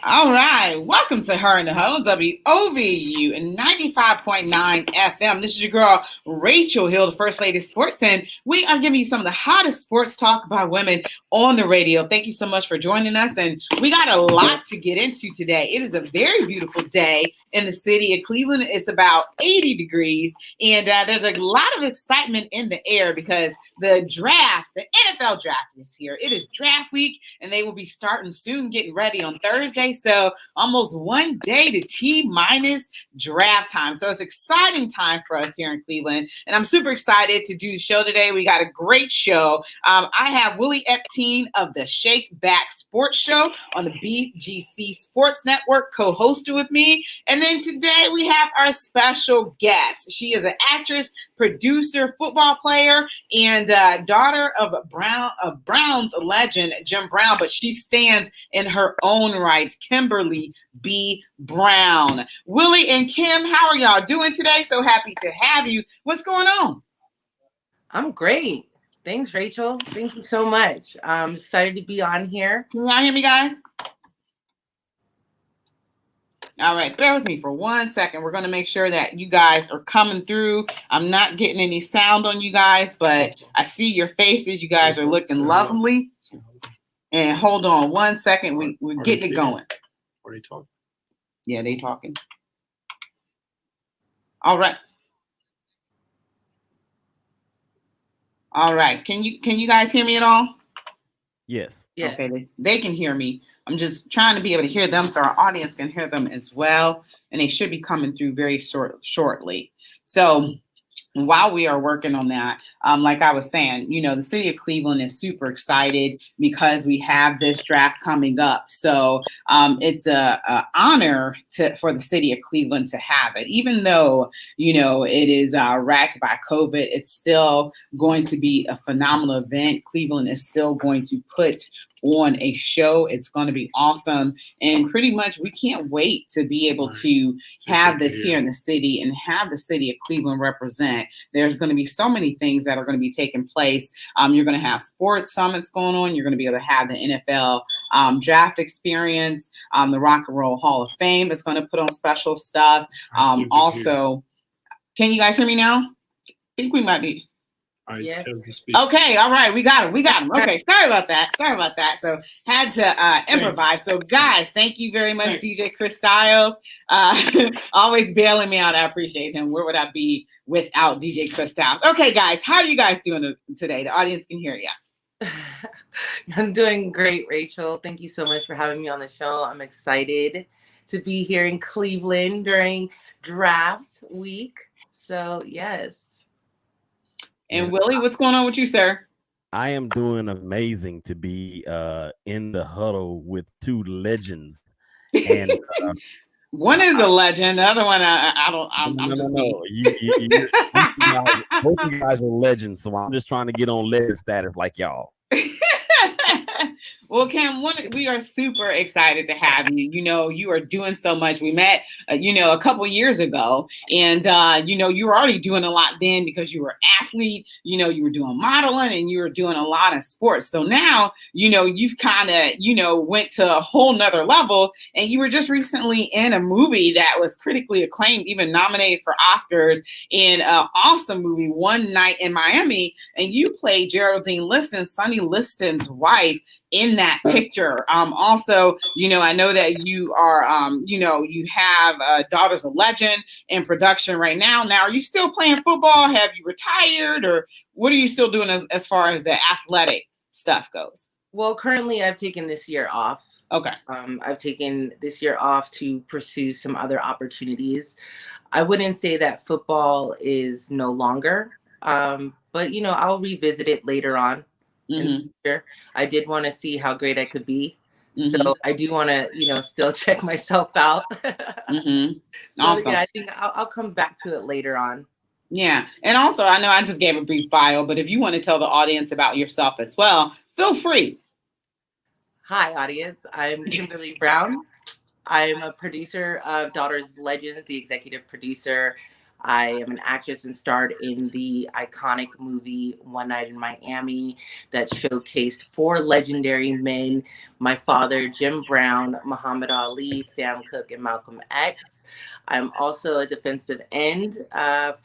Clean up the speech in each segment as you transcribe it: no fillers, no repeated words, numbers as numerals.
All right, welcome to Her in the Huddle, WOVU and 95.9 FM. This is your girl, Rachel Hill, the First Lady of Sports, and we are giving you some of the hottest sports talk by women on the radio. Thank you so much for joining us, and we got a lot to get into today. It is a very beautiful day in the city of Cleveland. It's about 80 degrees, and there's a lot of excitement in the air because the draft, the NFL draft is here. It is draft week, and they will be starting soon, getting ready on Thursday. So almost 1 day to T-minus draft time. So it's an exciting time for us here in Cleveland. And I'm super excited to do the show today. We got a great show. I have Willie Epteen of the Shake Back Sports Show on the BGC Sports Network co-hosted with me. And then today we have our special guest. She is an actress, producer, football player, and daughter of Brown's legend, Jim Brown, but she stands in her own right, Kimberly B. Brown. Willie and Kim, how are y'all doing today? So happy to have you. What's going on? I'm great. Thanks, Rachel. Thank you so much. I'm excited to be on here. Can y'all hear me, guys? All right, bear with me for 1 second. We're going to make sure that you guys are coming through. I'm not getting any sound on you guys, but I see your faces. You guys are looking lovely. And hold on 1 second. We're getting it going. Are they talking? Yeah, they talking. All right. All right. Can you guys hear me at all? Yes. Yes. Okay, they can hear me. I'm just trying to be able to hear them so our audience can hear them as well. And they should be coming through very shortly. So while we are working on that, like I was saying, the city of Cleveland is super excited because we have this draft coming up. So it's a honor for the city of Cleveland to have it. Even though, it is racked by COVID, it's still going to be a phenomenal event. Cleveland is still going to put on a show. It's going to be awesome. And pretty much we can't wait to be able to have this here in the city and have the city of Cleveland represent. There's going to be so many things that are going to be taking place. You're going to have sports summits going on. You're going to be able to have the NFL draft experience. The Rock and Roll Hall of Fame is going to put on special stuff. Also, can you guys hear me now? I think we might be. Yes. Okay. All right. We got him. Okay. Sorry about that. So had to improvise. So guys, thank you very much, DJ Chris Styles. Always bailing me out. I appreciate him. Where would I be without DJ Chris Styles? Okay, guys, how are you guys doing today? The audience can hear you. I'm doing great, Rachel. Thank you so much for having me on the show. I'm excited to be here in Cleveland during draft week. So yes. And Willie, what's going on with you, sir? I am doing amazing to be in the huddle with two legends. And one is a legend. The other one, I'm just no. Both of you guys are legends, so I'm just trying to get on legend status like y'all. Well, Kim, we are super excited to have you. You are doing so much. We met, a couple years ago, and you were already doing a lot then because you were an athlete. You were doing modeling and you were doing a lot of sports. So now, you've kind of, went to a whole nother level, and you were just recently in a movie that was critically acclaimed, even nominated for Oscars, in an awesome movie, One Night in Miami, and you played Geraldine Liston, Sonny Liston's wife, in that picture. Also, I know that you are, you have Daughters of Legend in production right now. Now, are you still playing football? Have you retired, or what are you still doing as far as the athletic stuff goes? Well, currently I've taken this year off. Okay. I've taken this year off to pursue some other opportunities. I wouldn't say that football is no longer, but I'll revisit it later on. In the future. I did want to see how great I could be. So I do want to, still check myself out. So awesome. Yeah, I think I'll come back to it later on. Yeah. And also, I know I just gave a brief bio, but if you want to tell the audience about yourself as well, feel free. Hi, audience. I'm Kimberly Brown. I'm a producer of Daughters Legends, the executive producer. I am an actress and starred in the iconic movie One Night in Miami that showcased four legendary men: my father, Jim Brown, Muhammad Ali, Sam Cooke, and Malcolm X. I'm also a defensive end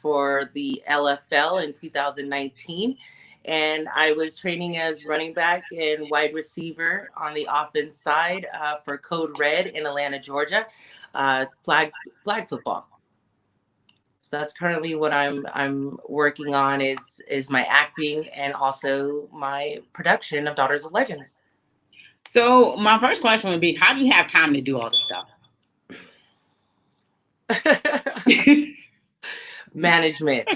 for the LFL in 2019. And I was training as running back and wide receiver on the offense side for Code Red in Atlanta, Georgia, flag football. So that's currently what I'm working on is my acting and also my production of Daughters of Legends. So my first question would be, how do you have time to do all this stuff? Management.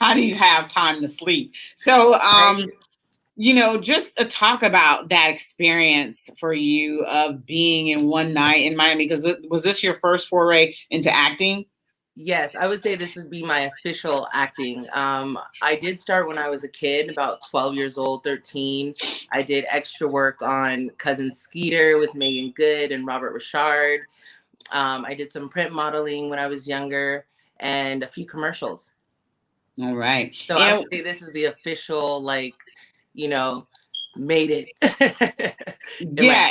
How do you have time to sleep? So, just to talk about that experience for you of being in One Night in Miami, because was this your first foray into acting? Yes, I would say this would be my official acting. I did start when I was a kid, about 12 years old, 13. I did extra work on Cousin Skeeter with Megan Good and Robert Richard. I did some print modeling when I was younger and a few commercials. All right. So I would say this is the official, made it. Yeah,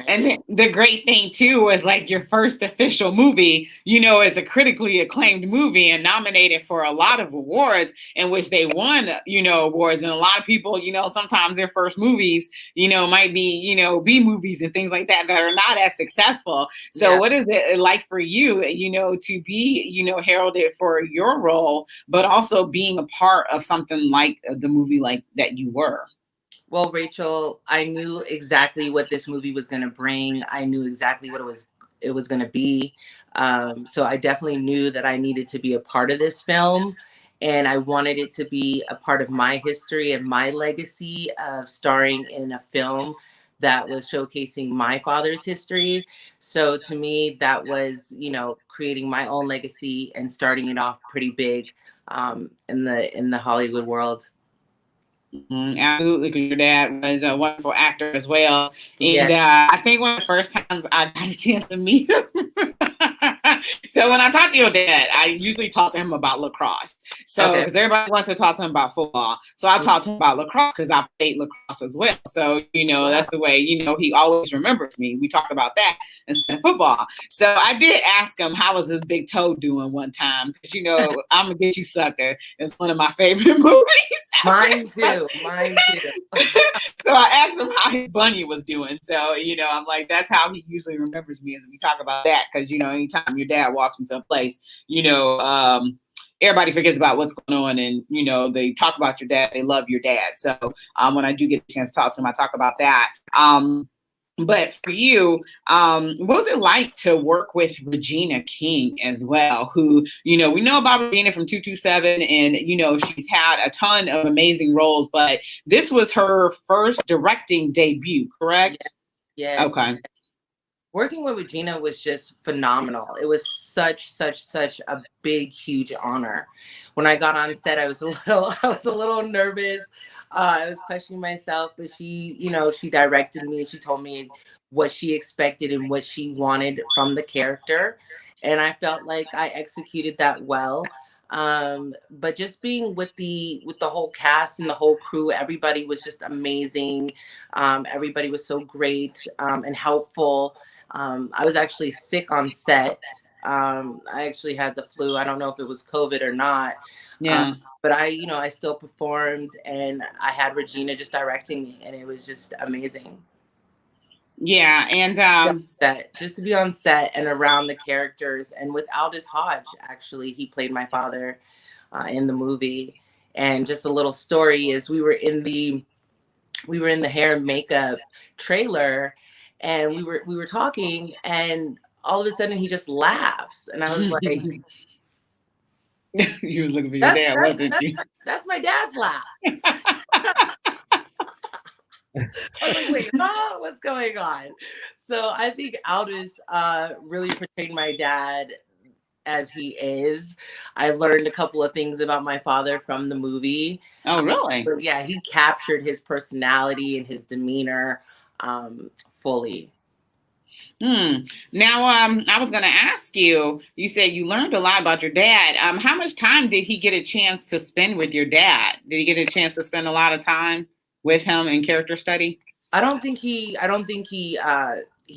and the great thing too was like your first official movie, is a critically acclaimed movie and nominated for a lot of awards, in which they won, awards. And a lot of people, sometimes their first movies, might be, B movies and things like that are not as successful. So what is it like for you, to be, heralded for your role, but also being a part of something like the movie like that you were? Well, Rachel, I knew exactly what this movie was going to bring. I knew exactly what it was going to be. So I definitely knew that I needed to be a part of this film. And I wanted it to be a part of my history and my legacy of starring in a film that was showcasing my father's history. So to me, that was, creating my own legacy and starting it off pretty big in the Hollywood world. Absolutely, because your dad was a wonderful actor as well. And I think one of the first times I got a chance to meet him. So when I talk to your dad, I usually talk to him about lacrosse. So because everybody wants to talk to him about football. So I talk to him about lacrosse because I played lacrosse as well. So, that's the way, he always remembers me. We talk about that instead of football. So I did ask him, how was his big toe doing one time? Because, I'm going to Get You Sucker. It's one of my favorite movies. Mine too. So I asked him how his bunny was doing. So, I'm like, that's how he usually remembers me, as we talk about that. Because, anytime your dad walks into a place, everybody forgets about what's going on. And, they talk about your dad. They love your dad. So when I do get a chance to talk to him, I talk about that. But for you, what was it like to work with Regina King as well, who, we know about Regina from 227, and, she's had a ton of amazing roles, but this was her first directing debut, correct? Yes. Okay. Working with Regina was just phenomenal. It was such a big, huge honor. When I got on set, I was a little nervous. I was questioning myself, but she directed me. She told me what she expected and what she wanted from the character. And I felt like I executed that well. But just being with the whole cast and the whole crew, everybody was just amazing. Everybody was so great and helpful. I was actually sick on set. I actually had the flu. I don't know if it was COVID or not. Yeah. But I still performed, and I had Regina just directing me, and it was just amazing. Yeah. And that just to be on set and around the characters, and with Aldous Hodge, actually, he played my father in the movie. And just a little story is we were in the hair and makeup trailer, and we were talking, and all of a sudden he just laughs, and I was like, you was looking for your dad, wasn't you? That's my dad's laugh. I was like, wait, what's going on? So I think Aldous really portrayed my dad as he is. I learned a couple of things about my father from the movie. Oh, really? But yeah, he captured his personality and his demeanor fully. Now, I was going to ask you. You said you learned a lot about your dad. How much time did he get a chance to spend with your dad? Did he get a chance to spend a lot of time with him in character study? I don't think he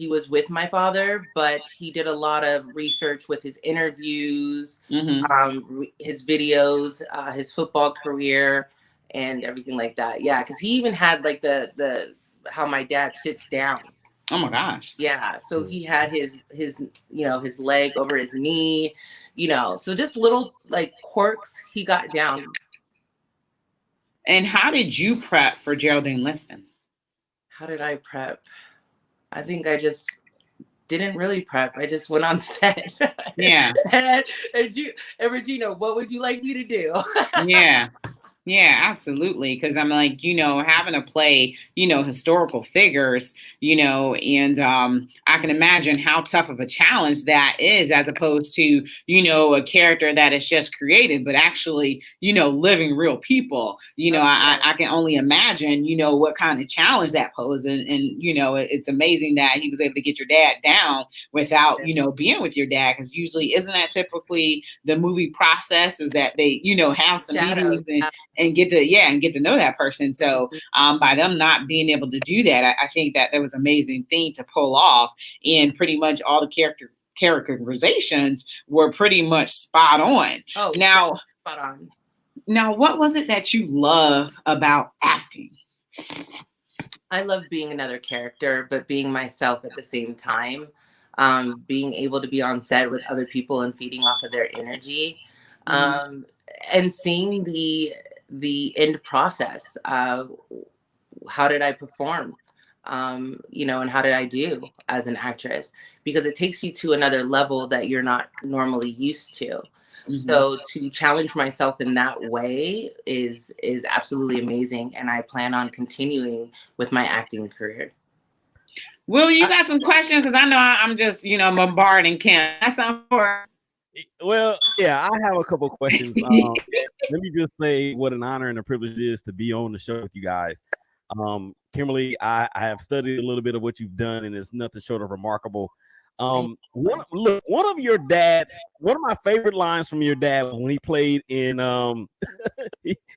was with my father, but he did a lot of research with his interviews, Mm-hmm. his videos, his football career, and everything like that. Yeah, because he even had like the how my dad sits down. Oh my gosh! Yeah, so he had his his leg over his knee, so just little like quirks he got down. And how did you prep for Geraldine Liston? How did I prep? I think I just didn't really prep. I just went on set. Yeah, and Regina, what would you like me to do? yeah. Yeah, absolutely. Because I'm like, having to play, historical figures, and I can imagine how tough of a challenge that is, as opposed to, a character that is just created, but actually, living real people. I can only imagine, what kind of challenge that poses. And it's amazing that he was able to get your dad down without, being with your dad. Because usually, isn't that typically the movie process, is that they, have some Shadows. meetings and get to know that person. So by them not being able to do that, I think that was an amazing thing to pull off. And pretty much all the characterizations were pretty much spot on. Oh, Now, spot on. Now, what was it that you love about acting? I love being another character, but being myself at the same time. Being able to be on set with other people and feeding off of their energy, and seeing the end process. How did I perform? And how did I do as an actress? Because it takes you to another level that you're not normally used to. So to challenge myself in that way is absolutely amazing, and I plan on continuing with my acting career. Will, you got some questions? Because I know I'm just bombarding Kim. That's something for. Well, yeah, I have a couple of questions. Let me just say what an honor and a privilege it is to be on the show with you guys. Kimberly, I have studied a little bit of what you've done, and it's nothing short of remarkable. One of your dad's, one of my favorite lines from your dad was when he played in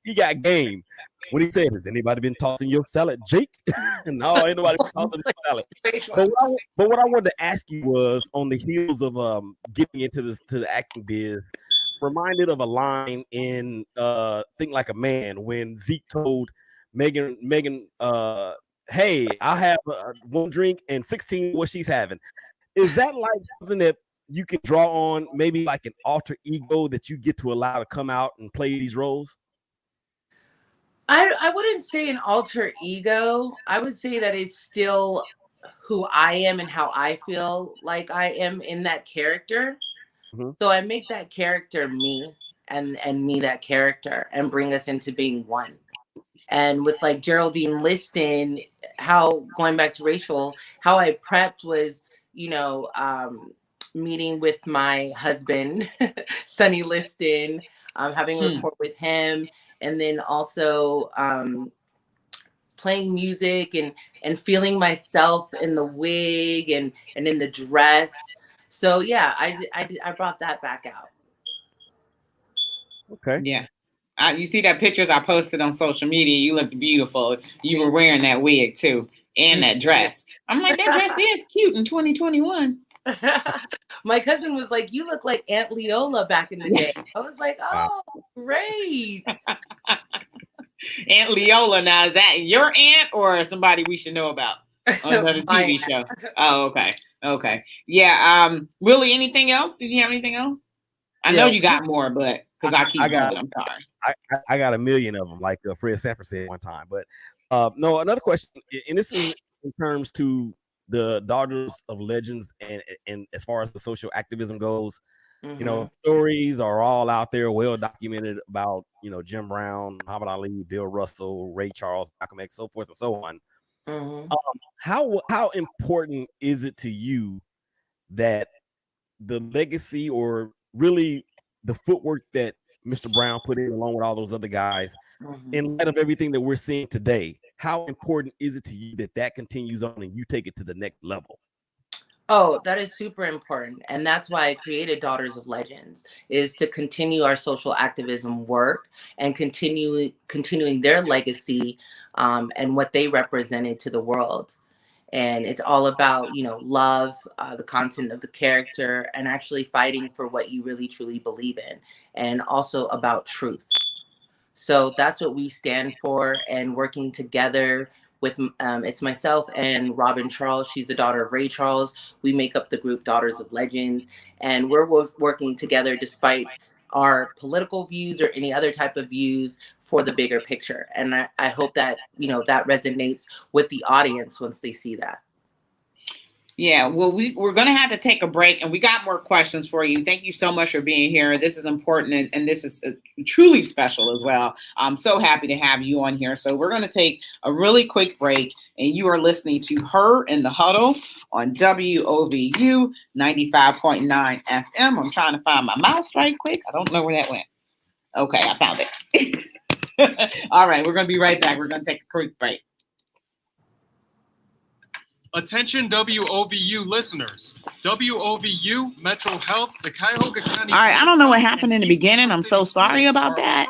he got game. When he said, "Has anybody been tossing your salad, Jake?" No, ain't nobody been tossing your salad. But what I wanted to ask you was, on the heels of getting into the acting biz, reminded of a line in Think Like a Man, when Zeke told Megan, "Hey, I have one drink and 16 what she's having." Is that like something that you can draw on, maybe like an alter ego that you get to allow to come out and play these roles? I wouldn't say an alter ego. I would say that it's still who I am and how I feel like I am in that character. So I make that character me, and me that character, and bring us into being one. And with like Geraldine Liston, how, going back to Rachel, how I prepped was, meeting with my husband, Sonny Liston, having a rapport with him, and then also playing music and feeling myself in the wig and in the dress. So yeah, I brought that back out. Okay. Yeah. You see that pictures I posted on social media. You looked beautiful. You were wearing that wig too, and that dress. I'm like, that dress is cute in 2021. My cousin was like, "You look like Aunt Leola back in the day." I was like, "Oh, great." Aunt Leola. Now, is that your aunt or somebody we should know about on another TV show? Oh, okay. Okay. Yeah. Willie, anything else? Do you have anything else? I know you got more, but because I keep going, I'm sorry. I got a million of them, like Fred Sanford said one time. But no, another question, and this is in terms to the Daughters of Legends, and as far as the social activism goes, stories are all out there, well documented about Jim Brown, Muhammad Ali, Bill Russell, Ray Charles, Malcolm X, so forth and so on. How important is it to you that the legacy, or really the footwork that Mr. Brown put in along with all those other guys, in light of everything that we're seeing today, how important is it to you that continues on and you take it to the next level? Oh, that is super important. And that's why I created Daughters of Legends, is to continue our social activism work and continuing their legacy, and what they represented to the world. And it's all about, love, the content of the character, and actually fighting for what you really truly believe in, and also about truth. So that's what we stand for, and working together with, it's myself and Robin Charles. She's the daughter of Ray Charles. We make up the group Daughters of Legends, and we're working together despite our political views or any other type of views for the bigger picture. And I hope that, that resonates with the audience once they see that. Yeah, well, we're going to have to take a break, and we got more questions for you. Thank you so much for being here. This is important, and this is truly special as well. I'm so happy to have you on here. So we're going to take a really quick break, and you are listening to Her in the Huddle on WOVU 95.9 FM. I'm trying to find my mouse right quick. I don't know where that went. Okay, I found it. All right, we're going to be right back. We're going to take a quick break. Attention WOVU listeners. WOVU, Metro Health, the Cuyahoga County. All right, I don't know what happened in the beginning. I'm so sorry about that.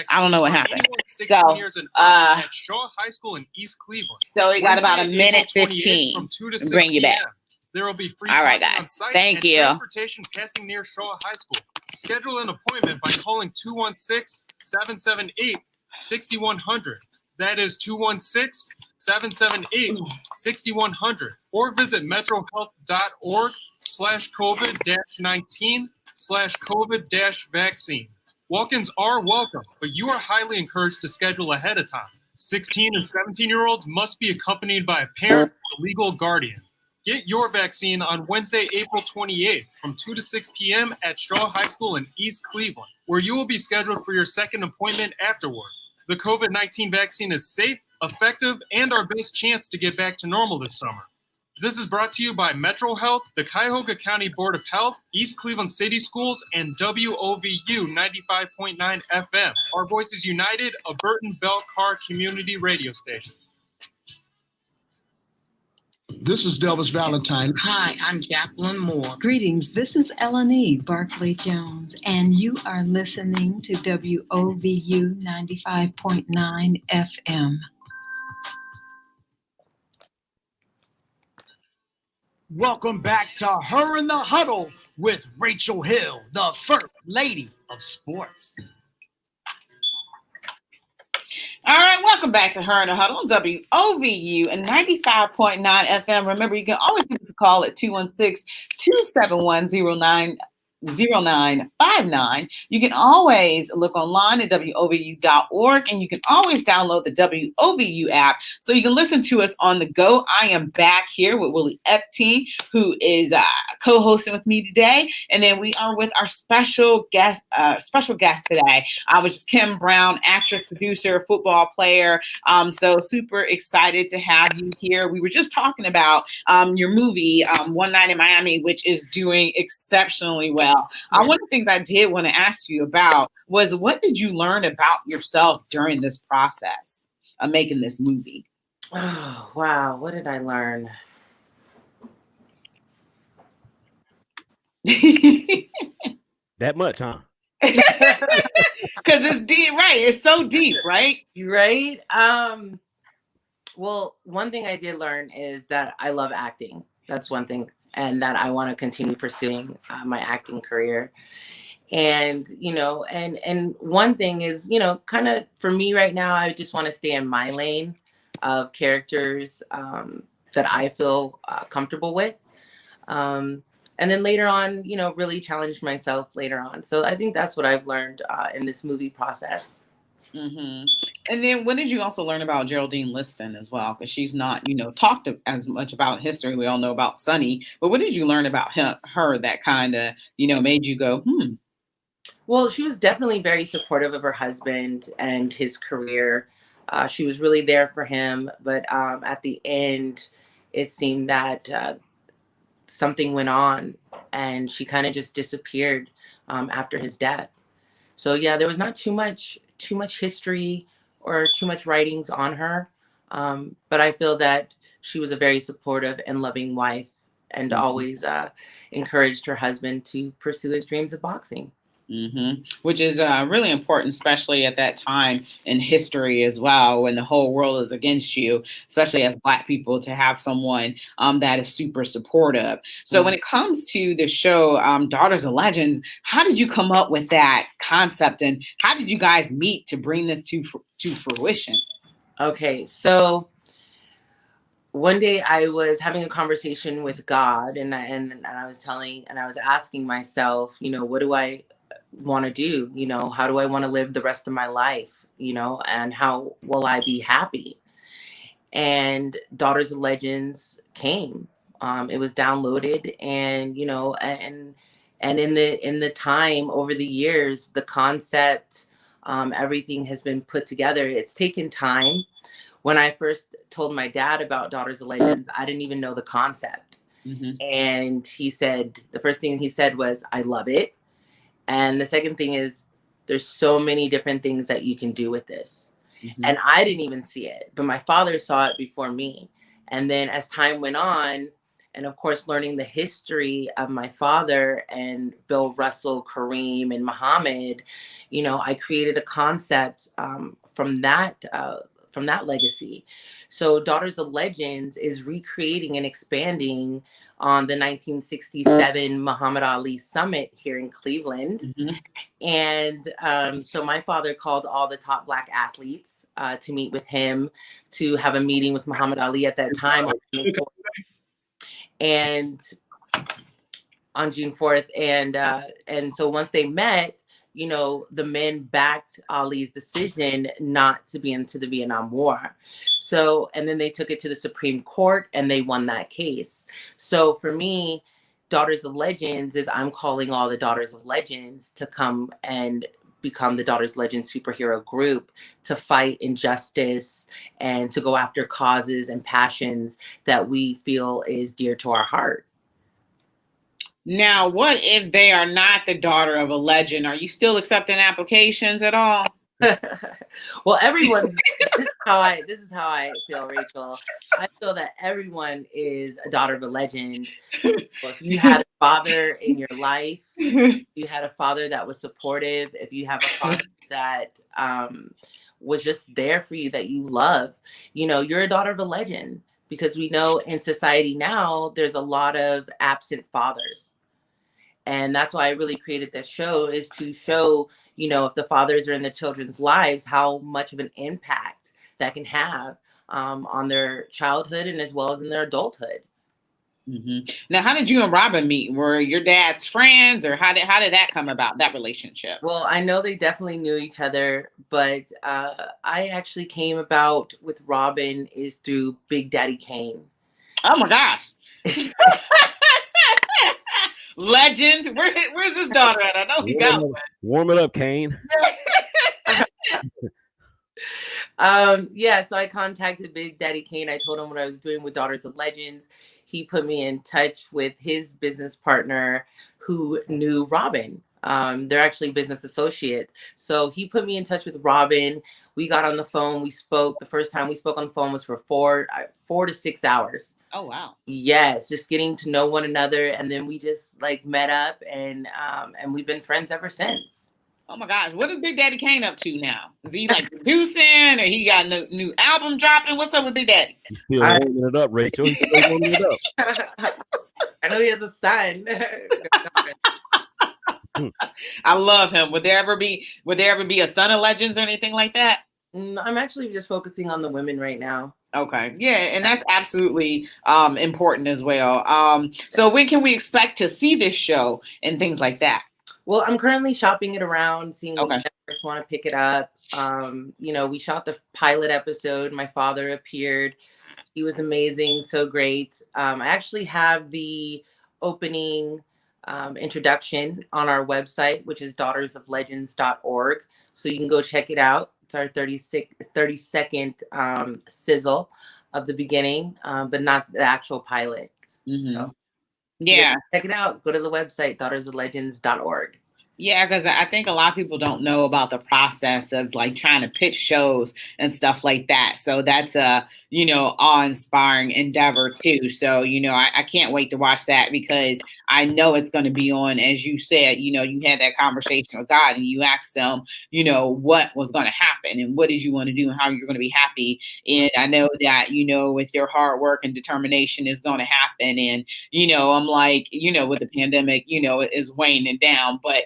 I don't know what happened. So, at Shaw High School in East Cleveland. So we got about a minute 15 from 2 to 6 bring you back. PM. There will be free All right, parking guys. on site Thank and you. transportation passing near Shaw High School. Schedule an appointment by calling 216-778-6100. That is 216-778-6100. Or visit metrohealth.org/COVID-19/COVID-vaccine. Walk-ins are welcome, but you are highly encouraged to schedule ahead of time. 16 and 17-year-olds must be accompanied by a parent or legal guardian. Get your vaccine on Wednesday, April 28th from 2 to 6 p.m. at Shaw High School in East Cleveland, where you will be scheduled for your second appointment afterward. The COVID-19 vaccine is safe, effective, and our best chance to get back to normal this summer. This is brought to you by Metro Health, the Cuyahoga County Board of Health, East Cleveland City Schools, and WOVU 95.9 FM. Our voices united, a Burton Bell Carr community radio station. This is Delvis Valentine. Hi, I'm Jacqueline Moore. Greetings, this is Eleni Barclay Jones, and you are listening to WOVU 95.9 FM. Welcome back to Her in the Huddle with Rachel Hill, the First Lady of Sports. All right, welcome back to Her in the Huddle on WOVU and 95.9 FM. Remember, you can always give us a call at 216-271-0959. You can always look online at WOVU.org, and you can always download the WOVU app so you can listen to us on the go. I am back here with Willie Epstein, who is co-hosting with me today, and then we are with our special guest today, which is Kim Brown, actress, producer, football player. So super excited to have you here. We were just talking about your movie, One Night in Miami, which is doing exceptionally well. One of the things I did want to ask you about was, what did you learn about yourself during this process of making this movie? Oh, wow. What did I learn? That much, huh? Because it's deep, right? It's so deep, right? Right. Well, one thing I did learn is that I love acting. That's one thing. And that I want to continue pursuing my acting career. And, and one thing is, kind of for me right now, I just want to stay in my lane of characters that I feel comfortable with. And then later on, really challenge myself later on. So I think that's what I've learned in this movie process. Mm-hmm. And then when did you also learn about Geraldine Liston as well? Because she's not, talked as much about history. We all know about Sonny, but what did you learn about her that kind of, made you go, Well, she was definitely very supportive of her husband and his career. She was really there for him. But at the end, it seemed that something went on and she kind of just disappeared after his death. So, yeah, there was not too much history or too much writings on her. But I feel that she was a very supportive and loving wife, and always encouraged her husband to pursue his dreams of boxing. Which is really important, especially at that time in history as well, when the whole world is against you, especially as Black people, to have someone that is super supportive. So when it comes to the show, Daughters of Legends, how did you come up with that concept, and how did you guys meet to bring this to fruition? Okay, so one day I was having a conversation with God, and I was asking myself, what do I want to do? How do I want to live the rest of my life? And how will I be happy? And Daughters of Legends came. It was downloaded, and in the time over the years, the concept, everything has been put together. It's taken time. When I first told my dad about Daughters of Legends, I didn't even know the concept. And the first thing he said was, "I love it." And the second thing is, there's so many different things that you can do with this. And I didn't even see it, but my father saw it before me. And then as time went on, and of course, learning the history of my father and Bill Russell, Kareem, and Muhammad, I created a concept from that legacy. So Daughters of Legends is recreating and expanding on the 1967 Muhammad Ali Summit here in Cleveland. And so my father called all the top Black athletes to meet with him, to have a meeting with Muhammad Ali at that time on June 4th. And so once they met, the men backed Ali's decision not to be into the Vietnam War. So, and then they took it to the Supreme Court and they won that case. So for me, Daughters of Legends is I'm calling all the Daughters of Legends to come and become the Daughters of Legends superhero group to fight injustice and to go after causes and passions that we feel is dear to our heart. Now, what if they are not the daughter of a legend? Are you still accepting applications at all? Well, this is how I feel, Rachel. I feel that everyone is a daughter of a legend. Well, if you had a father in your life, you had a father that was supportive, if you have a father that was just there for you, that you love, you're a daughter of a legend. Because we know in society now, there's a lot of absent fathers. And that's why I really created this show, is to show, if the fathers are in the children's lives, how much of an impact that can have on their childhood and as well as in their adulthood. Now, how did you and Robin meet? Were your dad's friends, or how did that come about, that relationship? Well, I know they definitely knew each other, but I actually came about with Robin is through Big Daddy Kane. Oh my gosh. Legend. Where's his daughter at? I know he got one. Warm it up, Kane. So I contacted Big Daddy Kane. I told him what I was doing with Daughters of Legends. He put me in touch with his business partner who knew Robin. They're actually business associates. So he put me in touch with Robin. We got on the phone. We spoke. The first time we spoke on the phone was for 4 to 6 hours. Oh, wow. Yes, just getting to know one another. And then we just met up, and we've been friends ever since. Oh my gosh. What is Big Daddy Kane up to now? Is he producing, or he got a new album dropping? What's up with Big Daddy? He's still warming it up, Rachel. He's still warming it up. I know he has a son. I love him. Would there ever be a Son of Legends or anything like that? I'm actually just focusing on the women right now. Okay. Yeah, and that's absolutely important as well. So when can we expect to see this show and things like that? Well, I'm currently shopping it around, seeing which networks want to pick it up. We shot the pilot episode. My father appeared. He was amazing, so great. I actually have the opening introduction on our website, which is daughtersoflegends.org. So you can go check it out. It's our 30-second sizzle of the beginning, but not the actual pilot. So, yeah. Check it out. Go to the website, daughtersoflegends.org. Yeah, because I think a lot of people don't know about the process of like trying to pitch shows and stuff like that. So that's a, awe-inspiring endeavor too. So, I can't wait to watch that because I know it's going to be on, as you said, you had that conversation with God and you asked him, what was going to happen and what did you want to do and how you're going to be happy. And I know that, with your hard work and determination is going to happen. And, I'm like, with the pandemic, it is waning down, but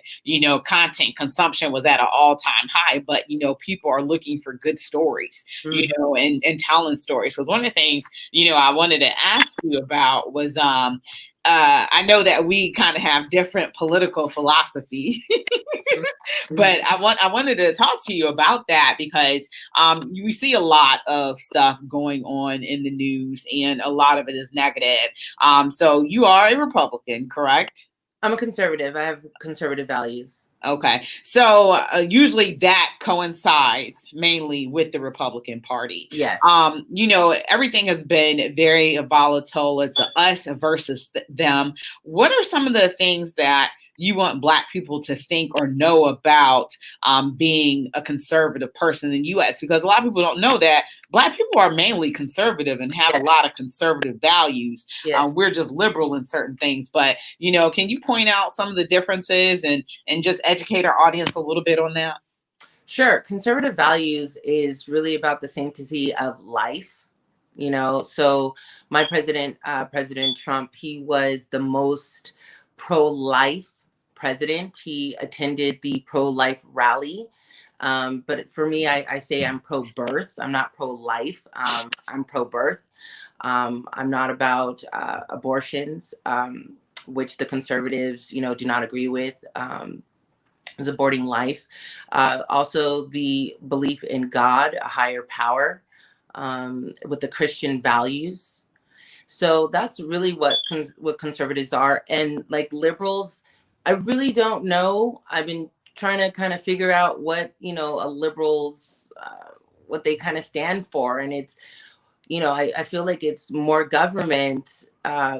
content consumption was at an all-time high, but people are looking for good stories, and telling stories. So one of the things, I wanted to ask you about was I know that we kind of have different political philosophy, but I wanted to talk to you about that because we see a lot of stuff going on in the news, and a lot of it is negative. So you are a Republican, correct? I'm a conservative. I have conservative values. Okay. So usually that coincides mainly with the Republican Party. Yes. Everything has been very volatile. It's a us versus them. What are some of the things that you want Black people to think or know about being a conservative person in the U.S.? Because a lot of people don't know that Black people are mainly conservative and have a lot of conservative values. Yes. We're just liberal in certain things. But, can you point out some of the differences and just educate our audience a little bit on that? Sure. Conservative values is really about the sanctity of life. So my President Trump, he was the most pro-life president. He attended the pro-life rally. But for me, I say I'm pro-birth. I'm not pro-life. I'm pro-birth. I'm not about abortions, which the conservatives, do not agree with. Is aborting life. Also, the belief in God, a higher power, with the Christian values. So that's really what conservatives are. And like liberals, I really don't know. I've been trying to kind of figure out what, a liberals, what they kind of stand for. And it's, I feel like it's more government,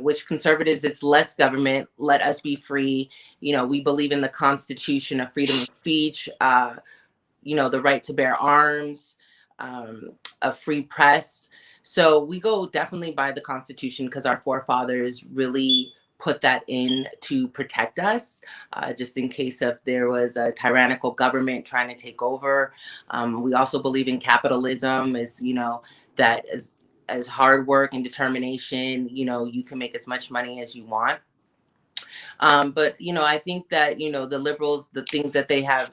which conservatives, it's less government. Let us be free. We believe in the Constitution of freedom of speech, the right to bear arms, a free press. So we go definitely by the Constitution because our forefathers really put that in to protect us, just in case if there was a tyrannical government trying to take over. We also believe in capitalism, that as hard work and determination, you can make as much money as you want. But, I think that, the liberals, the thing that they have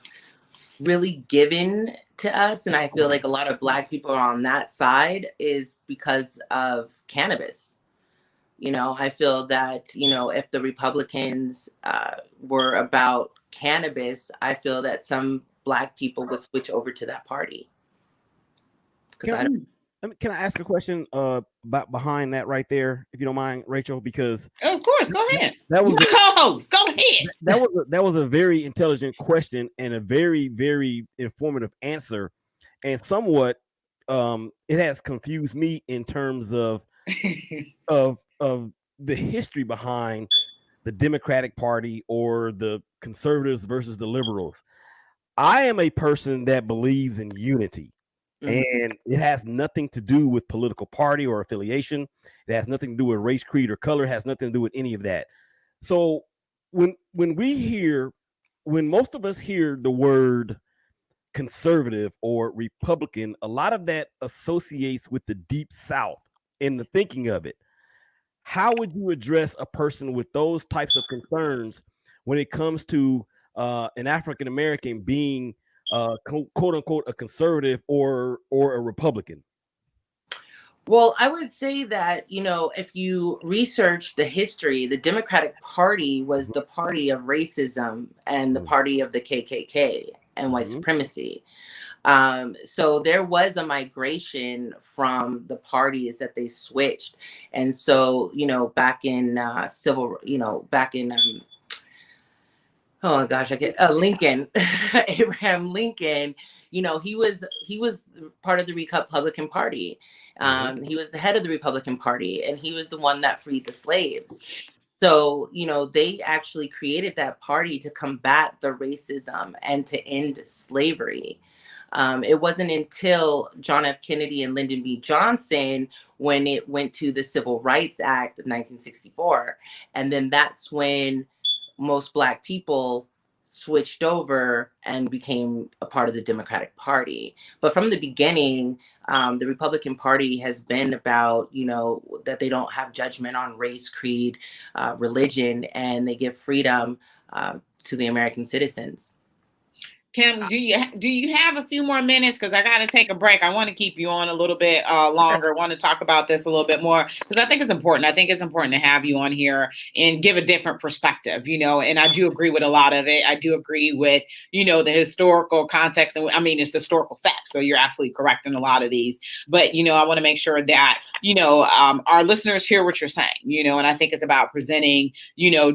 really given to us, and I feel like a lot of Black people are on that side, is because of cannabis. I feel that, if the Republicans were about cannabis, I feel that some Black people would switch over to that party. Can I ask a question about behind that right there, if you don't mind, Rachel? Because of course, go ahead. That was a co-host. Go ahead. That was a very intelligent question and a very, very informative answer, and somewhat it has confused me in terms of of the history behind the Democratic Party or the conservatives versus the liberals. I am a person that believes in unity. And it has nothing to do with political party or affiliation. It has nothing to do with race, creed, or color. It has nothing to do with any of that. So when most of us hear the word conservative or Republican, a lot of that associates with the Deep South in the thinking of it. How would you address a person with those types of concerns when it comes to an African American being quote unquote a conservative or a Republican? Well, I would say that, if you research the history, the Democratic Party was the party of racism and the party of the KKK and white supremacy. So there was a migration from the parties that they switched. And so, back in oh my gosh, I get Lincoln, Abraham Lincoln, he was part of the Republican Party. He was the head of the Republican Party, and he was the one that freed the slaves. So, they actually created that party to combat the racism and to end slavery. It wasn't until John F. Kennedy and Lyndon B. Johnson when it went to the Civil Rights Act of 1964. And then that's when most Black people switched over and became a part of the Democratic Party. But from the beginning, the Republican Party has been about, that they don't have judgment on race, creed, religion, and they give freedom to the American citizens. Kim, do you have a few more minutes? Because I got to take a break. I want to keep you on a little bit longer. I want to talk about this a little bit more because I think it's important. I think it's important to have you on here and give a different perspective, and I do agree with a lot of it. I do agree with, the historical context. And I mean, it's historical fact. So you're absolutely correct in a lot of these. But, I want to make sure that, our listeners hear what you're saying, and I think it's about presenting,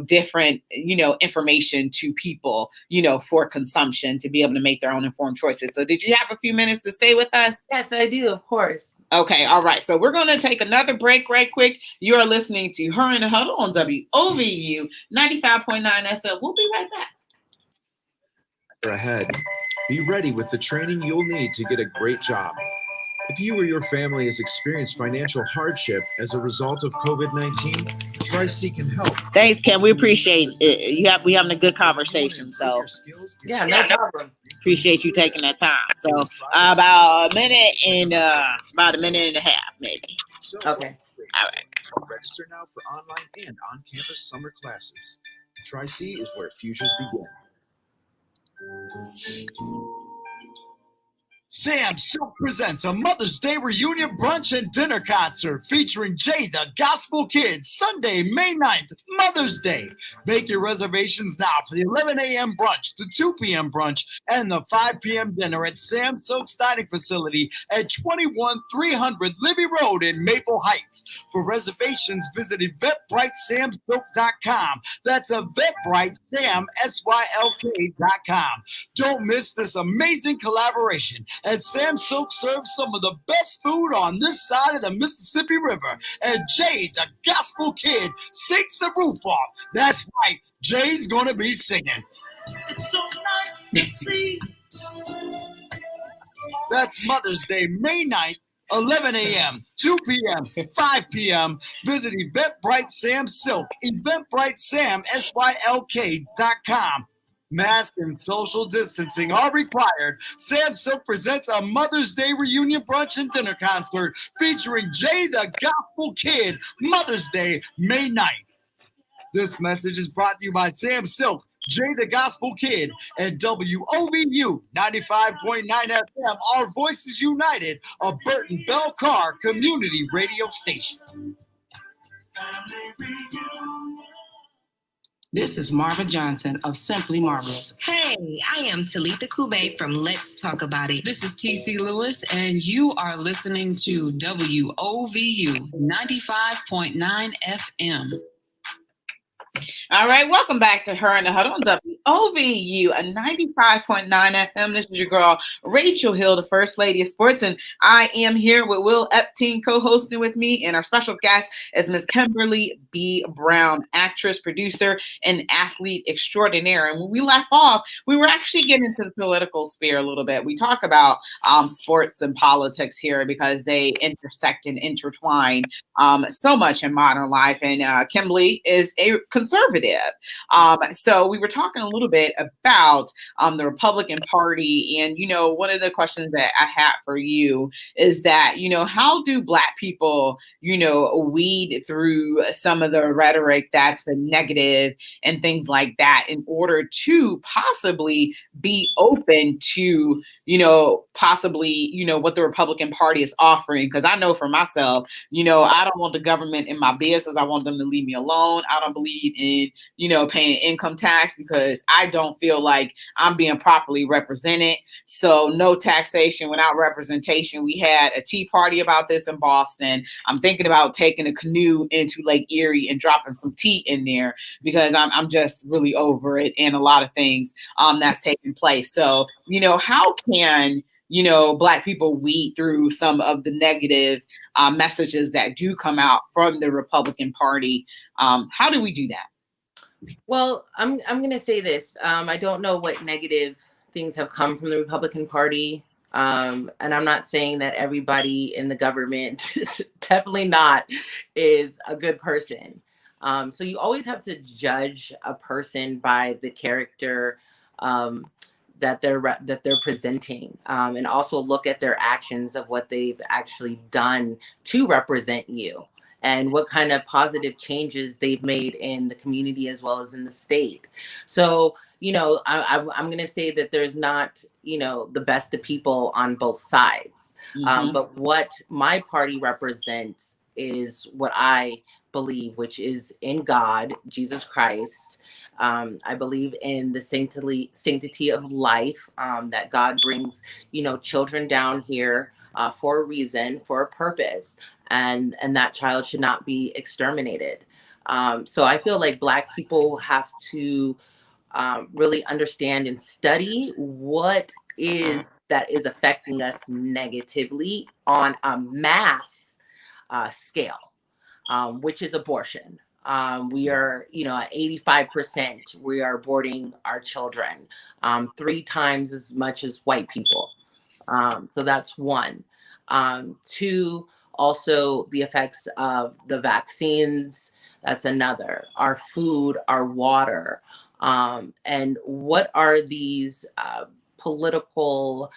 different, information to people, for consumption to be able to make their own informed choices. So did you have a few minutes to stay with us? Yes, I do, of course. Okay, all right. So we're going to take another break right quick. You are listening to Her in the Huddle on WOVU 95.9 FM. We'll be right back. Ahead. Be ready with the training you'll need to get a great job. If you or your family has experienced financial hardship as a result of COVID-19, Tri-C can help. Thanks, Kim. We appreciate it. We having a good conversation. So yeah, no problem. Appreciate you taking that time. So about a minute and a half, maybe. Okay. All right. Register now for online and on-campus summer classes. Tri-C is where futures begin. Sam Silk presents a Mother's Day reunion brunch and dinner concert featuring Jay the Gospel Kid, Sunday, May 9th, Mother's Day. Make your reservations now for the 11 a.m. brunch, the 2 p.m. brunch, and the 5 p.m. dinner at Sam Silk's dining facility at 21300 Libby Road in Maple Heights. For reservations, visit eventbritesamsilk.com. That's eventbritesamsilk.com. Don't miss this amazing collaboration as Sam Silk serves some of the best food on this side of the Mississippi River. And Jay, the Gospel Kid, sings the roof off. That's right, Jay's gonna be singing. It's so nice to see. That's Mother's Day, May 9th, 11 a.m., 2 p.m., 5 p.m. Visit Eventbrite Sam Silk, eventbritesamsilk.com. Mask and social distancing are required. Sam Silk presents a Mother's Day reunion brunch and dinner concert featuring Jay the Gospel Kid, Mother's Day, May 9th. This message is brought to you by Sam Silk, Jay the Gospel Kid, and WOVU 95.9 FM, Our Voices United, a Burton Bell Carr community radio station. This is Marva Johnson of Simply Marvelous. Hey, I am Talitha Kube from Let's Talk About It. This is TC Lewis, and you are listening to WOVU 95.9 FM. All right, welcome back to Her in the Huddle on WOVU, a 95.9 FM. This is your girl, Rachel Hill, the First Lady of Sports, and I am here with Will Epstein co-hosting with me, and our special guest is Miss Kimberly B. Brown, actress, producer, and athlete extraordinaire. And when we left off, we were actually getting into the political sphere a little bit. We talk about sports and politics here because they intersect and intertwine so much in modern life, and Kimberly is a conservative. So we were talking a little bit about the Republican Party. And, one of the questions that I had for you is that, how do Black people, weed through some of the rhetoric that's been negative and things like that in order to possibly be open to, possibly, what the Republican Party is offering? Because I know for myself, I don't want the government in my business. I want them to leave me alone. I don't believe in, paying income tax because I don't feel like I'm being properly represented. So no taxation without representation. We had a tea party about this in Boston. I'm thinking about taking a canoe into Lake Erie and dropping some tea in there because I'm just really over it and a lot of things that's taking place. So, how can Black people weed through some of the negative messages that do come out from the Republican Party. How do we do that? Well, I'm going to say this. I don't know what negative things have come from the Republican Party. And I'm not saying that everybody in the government, definitely not, is a good person. So you always have to judge a person by the character that they're presenting, and also look at their actions of what they've actually done to represent you, and what kind of positive changes they've made in the community as well as in the state. So, I'm going to say that there's not, the best of people on both sides. But what my party represents is what I believe, which is in God, Jesus Christ. I believe in the sanctity of life, that God brings, children down here for a reason, for a purpose, and that child should not be exterminated. So I feel like Black people have to really understand and study what is that is affecting us negatively on a mass scale, which is abortion. We are, at 85%, we are aborting our children, 3 times as much as white people. So that's one. Two, also the effects of the vaccines. That's another. Our food, our water. And what are these political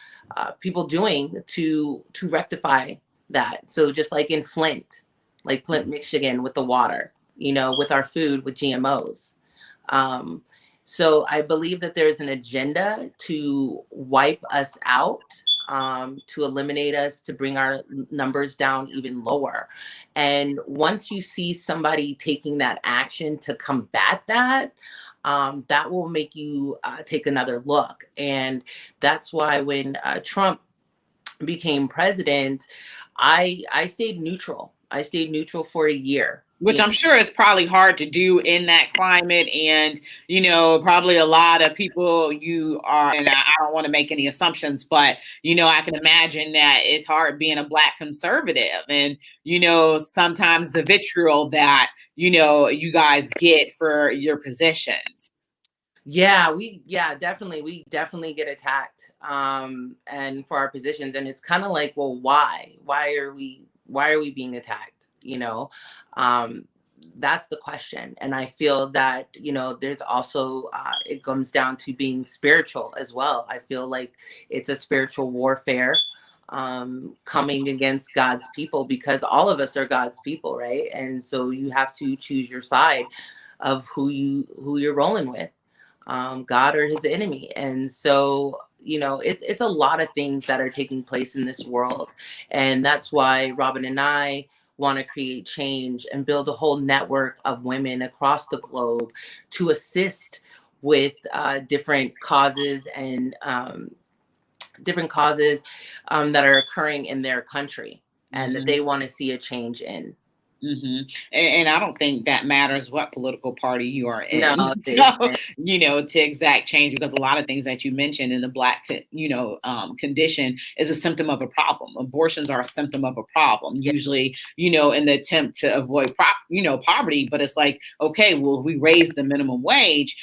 people doing to rectify that? So just like in Flint, Michigan, with the water, with our food, with GMOs. So I believe that there's an agenda to wipe us out, to eliminate us, to bring our numbers down even lower. And once you see somebody taking that action to combat that, that will make you take another look. And that's why when Trump became president, I stayed neutral. I stayed neutral for a year. Which I'm sure is probably hard to do in that climate. And, probably a lot of people and I don't want to make any assumptions, but, I can imagine that it's hard being a Black conservative and, sometimes the vitriol that, you guys get for your positions. Yeah, we definitely get attacked, and for our positions, and it's kind of like, well, why are we being attacked? That's the question. And I feel that, there's also it comes down to being spiritual as well. I feel like it's a spiritual warfare coming against God's people, because all of us are God's people, right? And so you have to choose your side of who you're rolling with, God or his enemy. And so, it's a lot of things that are taking place in this world. And that's why Robin and I want to create change and build a whole network of women across the globe to assist with different causes and that are occurring in their country, and that they want to see a change in. And I don't think that matters what political party you are in. No, to exact change, because a lot of things that you mentioned in the Black, condition is a symptom of a problem. Abortions are a symptom of a problem, usually, in the attempt to avoid, poverty. But it's like, okay, well, we raise the minimum wage,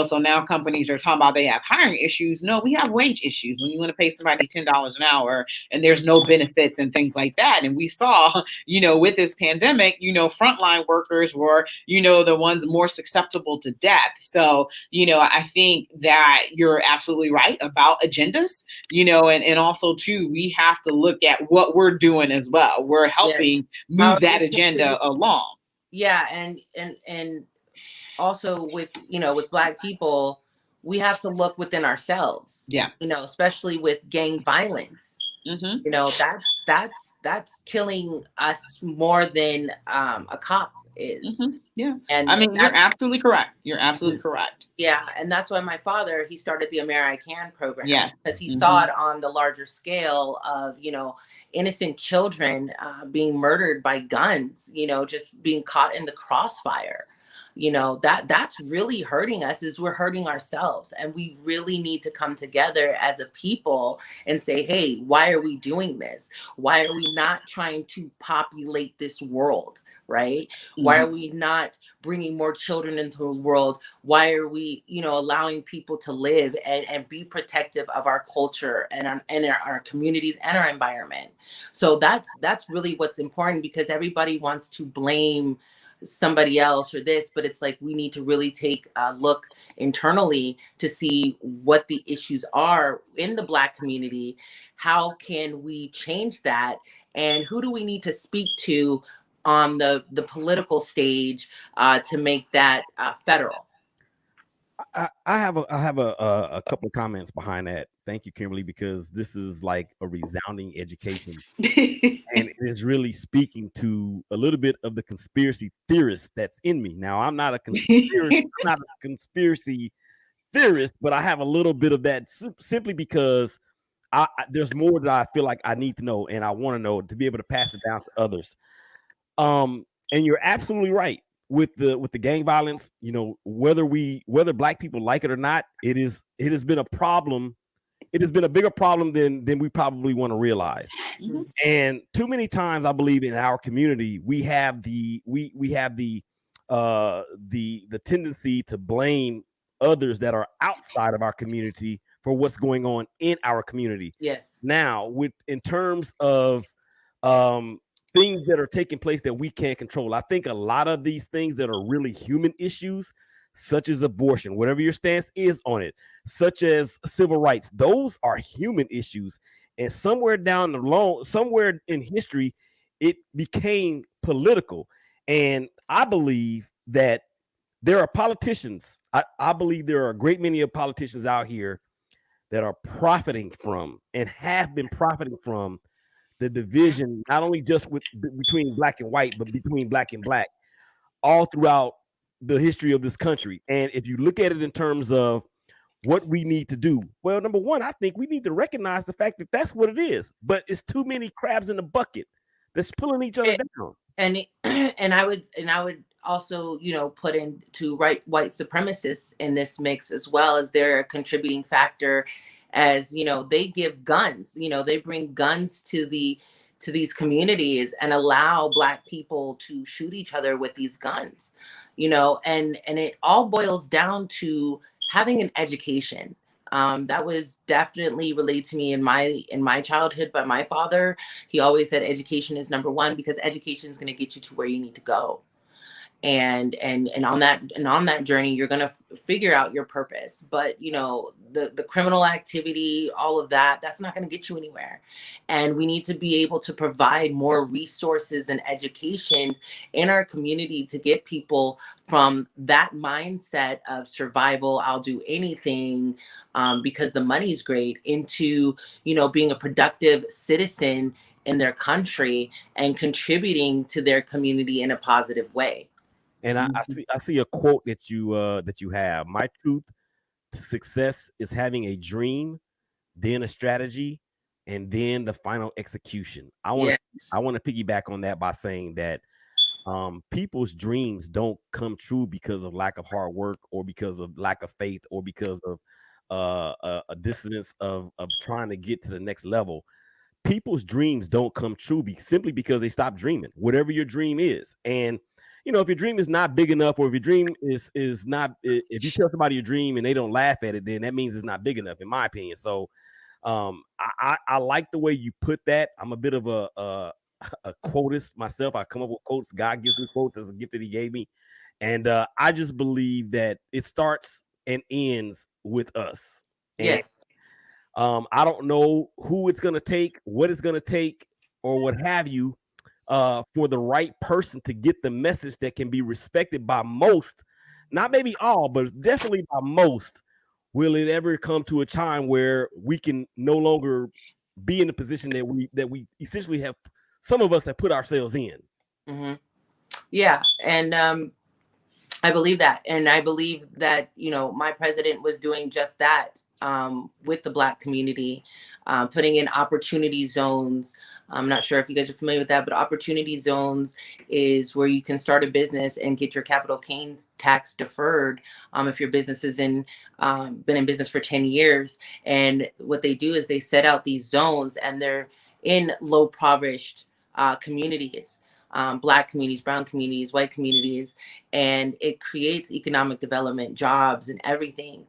so now companies are talking about they have hiring issues. No, we have wage issues. When you want to pay somebody $10 an hour and there's no benefits and things like that. And we saw, with this pandemic, frontline workers were, the ones more susceptible to death. So, I think that you're absolutely right about agendas, and also too, we have to look at what we're doing as well. We're helping move that agenda along. Yeah. And also with Black people, we have to look within ourselves. Yeah. Especially with gang violence. That's killing us more than a cop is. Yeah. And you're absolutely correct. You're absolutely correct. Yeah. And that's why my father, he started the American program. Yeah. Because he saw it on the larger scale of, innocent children being murdered by guns, just being caught in the crossfire. That's really hurting us. Is we're hurting ourselves, and we really need to come together as a people and say, hey, why are we doing this? Why are we not trying to populate this world, right? Why are we not bringing more children into the world? Why are we, allowing people to live and be protective of our culture and our communities and our environment? So that's really what's important, because everybody wants to blame somebody else or this, but it's like we need to really take a look internally to see what the issues are in the Black community. How can we change that? And who do we need to speak to on the political stage to make that federal? I have a couple of comments behind that. Thank you, Kimberly, because this is like a resounding education, and it is really speaking to a little bit of the conspiracy theorist that's in me. Now, I'm not a conspiracy theorist, but I have a little bit of that simply because there's more that I feel like I need to know, and I want to know to be able to pass it down to others. And you're absolutely right with the gang violence. Whether Black people like it or not, it has been a problem. It has been a bigger problem than we probably want to realize. Mm-hmm. And too many times, I believe, in our community, we have the tendency to blame others that are outside of our community for what's going on in our community. Yes. Now, in terms of things that are taking place that we can't control, I think a lot of these things that are really human issues, such as abortion, whatever your stance is on it, such as civil rights, those are human issues. And somewhere down the line, somewhere in history, it became political. And I believe that there are politicians. I believe there are a great many of politicians out here that are profiting from and have been profiting from the division, not only just between Black and white, but between Black and Black, all throughout the history of this country. And if you look at it in terms of what we need to do, well, number one, I think we need to recognize the fact that that's what it is. But it's too many crabs in the bucket that's pulling each other down. And I would also, put into white supremacists in this mix as well, as they're a contributing factor, as they give guns, they bring guns to these communities and allow Black people to shoot each other with these guns, and it all boils down to having an education. That was definitely relayed to me in my childhood by my father. He always said education is number one, because education is going to get you to where you need to go. And on that journey, you're going to figure out your purpose. But the criminal activity, all of that's not going to get you anywhere. And we need to be able to provide more resources and education in our community to get people from that mindset of survival, I'll do anything because the money's great, into being a productive citizen in their country and contributing to their community in a positive way. And I see a quote that you have. My truth to success is having a dream, then a strategy, and then the final execution. I want to piggyback on that by saying that people's dreams don't come true because of lack of hard work, or because of lack of faith, or because of a dissonance of trying to get to the next level. People's dreams don't come true simply because they stop dreaming, whatever your dream is. And if your dream is not big enough, or if your dream is not, if you tell somebody your dream and they don't laugh at it, then that means it's not big enough, in my opinion. So I like the way you put that. I'm a bit of a quotist myself. I come up with quotes. God gives me quotes as a gift that he gave me. And I just believe that it starts and ends with us. Yes. And I don't know who it's going to take, what it's going to take, or what have you, for the right person to get the message that can be respected by most, not maybe all, but definitely by most. Will it ever come to a time where we can no longer be in the position that we essentially have, some of us have put ourselves in? Mm-hmm. Yeah. And I believe that. And I believe that, my president was doing just that with the Black community, putting in opportunity zones. I'm not sure if you guys are familiar with that, but opportunity zones is where you can start a business and get your capital gains tax deferred if your business is been in business for 10 years. And what they do is they set out these zones, and they're in low impoverished communities. Black communities, brown communities, white communities, and it creates economic development, jobs, and everything.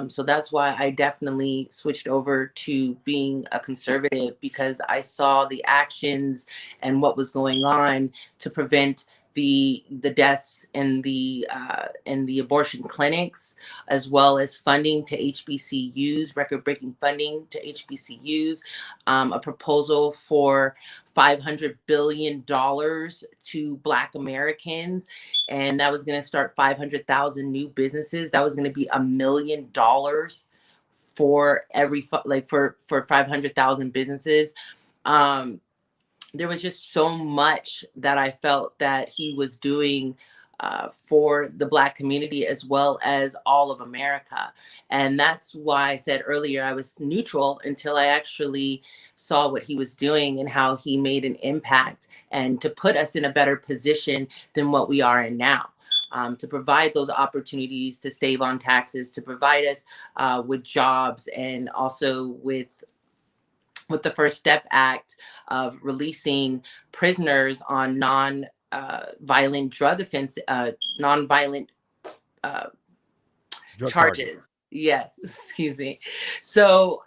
So that's why I definitely switched over to being a conservative, because I saw the actions and what was going on to prevent the deaths in the abortion clinics, as well as funding to HBCUs, record-breaking funding to HBCUs, a proposal for $500 billion to Black Americans. And that was going to start 500,000 new businesses. That was going to be $1 million for for 500,000 businesses. There was just so much that I felt that he was doing for the Black community, as well as all of America. And that's why I said earlier I was neutral until I actually saw what he was doing and how he made an impact, and to put us in a better position than what we are in now. To provide those opportunities to save on taxes, to provide us with jobs, and also with the First Step Act of releasing prisoners on non-violent drug offense, non-violent charges. Yes, excuse me. So,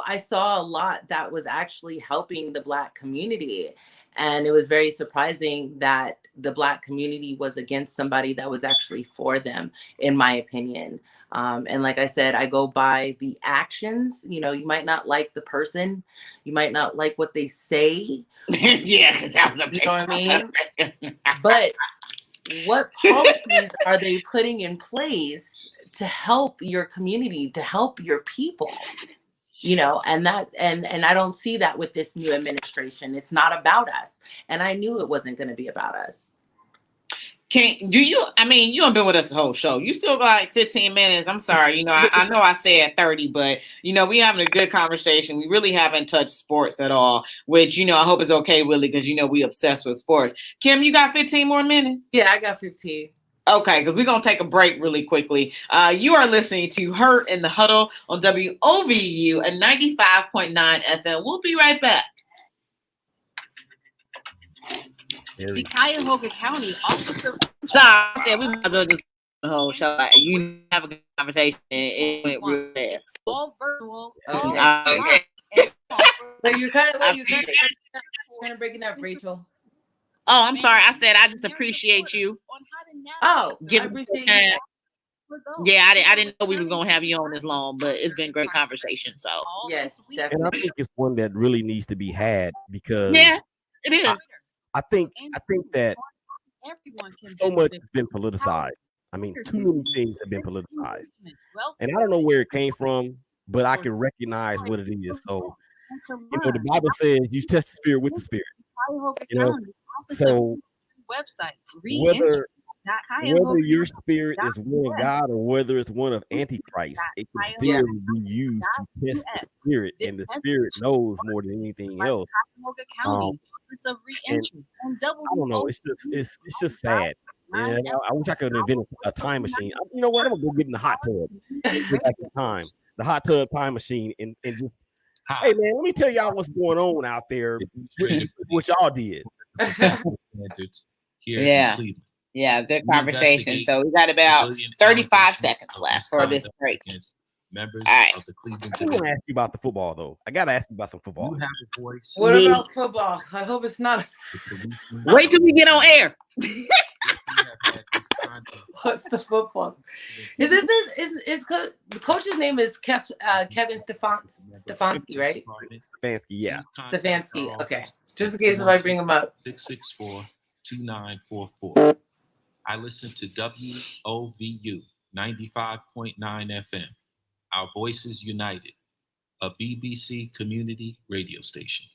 I saw a lot that was actually helping the Black community. And it was very surprising that the Black community was against somebody that was actually for them, in my opinion. And like I said, I go by the actions. You might not like the person, you might not like what they say. Yeah, because that was a you know what I mean? But what policies are they putting in place to help your community, to help your people? And I don't see that with this new administration. It's not about us. And I knew it wasn't going to be about us. You haven't been with us the whole show. You still got like 15 minutes. I'm sorry. I know I said 30, but we having a good conversation. We really haven't touched sports at all, which, I hope is okay, Willie, because, we obsessed with sports. Kim, you got 15 more minutes? Yeah, I got 15. Okay, because we're going to take a break really quickly. You are listening to Her in the Huddle on WOVU at 95.9 FM. We'll be right back. The Cuyahoga County officer. Sorry, I said we might as well just the whole show. You have a good conversation. It went real fast. All virtual. Okay. So you're kind of breaking up, Rachel. Oh, I'm sorry. I said I just appreciate you. Oh, I appreciate you. Yeah, I didn't know we was gonna have you on this long, but it's been great conversation. So yes, definitely. And I think it's one that really needs to be had, because it is. I think that so much has been politicized. I mean, too many things have been politicized, and I don't know where it came from, but I can recognize what it is. So, the Bible says you test the spirit with the spirit. So whether your spirit is one of God or whether it's one of Antichrist, it can still be used to test the spirit, and the spirit knows more than anything else. And I don't know. It's just sad. And I wish I could invent a time machine. You know what? I'm gonna go get in the hot tub. Get back in time. The hot tub time machine, and just hey man, let me tell y'all what's going on out there. What y'all did. Yeah, good conversation. So we got about 35 seconds left for this break. Members of the Cleveland. I want to ask you about the football, though. I got to ask you about some football. You have a voice. What about football? I hope it's not. Wait till we get on air. What's the football? Is the coach's name is Kevin Stefanski, right? Stefanski, yeah. Stefanski. Okay. Just in case if I bring him up. 664-2944. I listen to WOVU 95.9 FM. Our Voices United, a BBC community radio station.